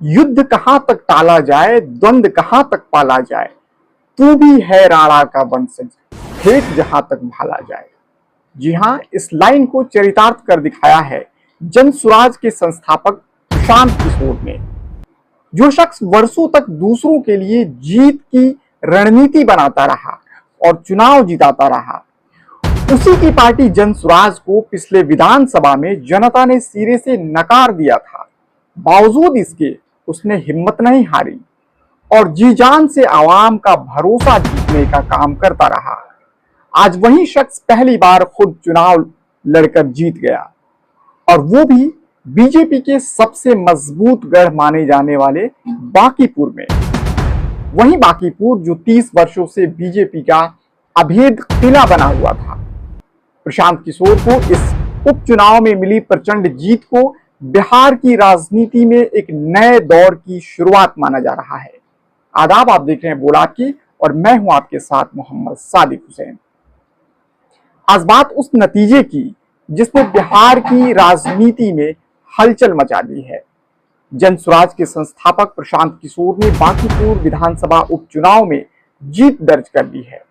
युद्ध कहां तक टाला जाए, द्वंद कहां तक पाला जाए, तू भी है राणा का वंशज, फेंक जहां तक भाला जाए। जी हां, इस लाइन को चरितार्थ कर दिखाया है जनसुराज के संस्थापक प्रशांत किशोर ने। जो शख्स वर्षों तक दूसरों के लिए जीत की रणनीति बनाता रहा और चुनाव जिताता रहा, उसी की पार्टी जनसुराज को पिछले विधानसभा में जनता ने सिरे से नकार दिया था। बावजूद इसके उसने हिम्मत नहीं हारी और जी जान से आवाम का भरोसा जीतने का काम करता रहा। आज वही शख्स पहली बार खुद चुनाव लड़कर जीत गया, और वो भी बीजेपी के सबसे मजबूत गढ़ माने जाने वाले बांकीपुर में। वही बांकीपुर जो 30 वर्षों से बीजेपी का अभेद किला बना हुआ था। प्रशांत किशोर को इस उपचुनाव में मिली प्रचंड जीत को बिहार की राजनीति में एक नए दौर की शुरुआत माना जा रहा है। आदाब, आप देख रहे हैं बोलाकी और मैं हूं आपके साथ मोहम्मद सादिक हुसैन। आज बात उस नतीजे की जिसने बिहार की राजनीति में हलचल मचा दी है। जनसुराज के संस्थापक प्रशांत किशोर ने बांकीपुर विधानसभा उपचुनाव में जीत दर्ज कर ली है।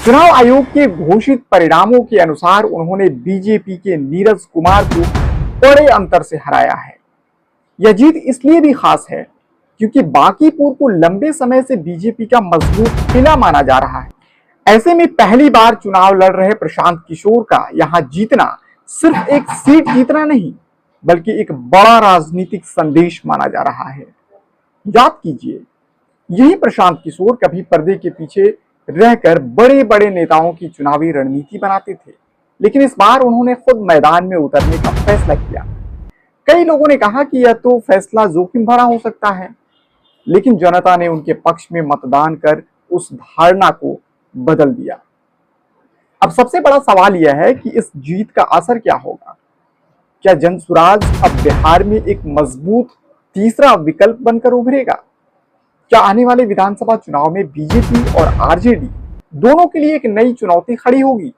चुनाव आयोग के घोषित परिणामों के अनुसार उन्होंने बीजेपी के नीरज कुमार को बड़े अंतर से हराया है। यह जीत इसलिए भी खास है क्योंकि बांकीपुर को लंबे समय से बीजेपी का मजबूत किला माना जा रहा है। ऐसे में पहली बार चुनाव लड़ रहे प्रशांत किशोर का यहां जीतना सिर्फ एक सीट जीतना नहीं, बल्कि एक बड़ा राजनीतिक संदेश माना जा रहा है। याद कीजिए, यही प्रशांत किशोर कभी पर्दे के पीछे रहकर बड़े बड़े नेताओं की चुनावी रणनीति बनाते थे, लेकिन इस बार उन्होंने खुद मैदान में उतरने का फैसला किया। कई लोगों ने कहा कि यह तो फैसला जोखिम भरा हो सकता है, लेकिन जनता ने उनके पक्ष में मतदान कर उस धारणा को बदल दिया। अब सबसे बड़ा सवाल यह है कि इस जीत का असर क्या होगा। क्या जनसुराज अब बिहार में एक मजबूत तीसरा विकल्प बनकर उभरेगा? क्या आने वाले विधानसभा चुनाव में बीजेपी और आरजेडी दोनों के लिए एक नई चुनौती खड़ी होगी?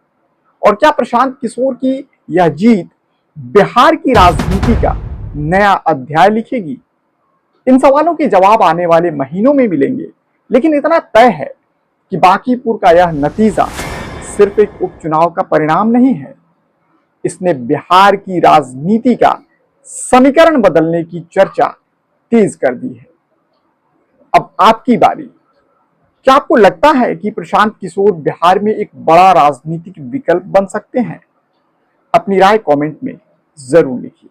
और क्या प्रशांत किशोर की यह जीत बिहार की राजनीति का नया अध्याय लिखेगी? इन सवालों के जवाब आने वाले महीनों में मिलेंगे, लेकिन इतना तय है कि बांकीपुर का यह नतीजा सिर्फ एक उपचुनाव का परिणाम नहीं है। इसने बिहार की राजनीति का समीकरण बदलने की चर्चा तेज कर दी है। अब आपकी बारी। क्या आपको लगता है कि प्रशांत किशोर बिहार में एक बड़ा राजनीतिक विकल्प बन सकते हैं? अपनी राय कमेंट में जरूर लिखिए।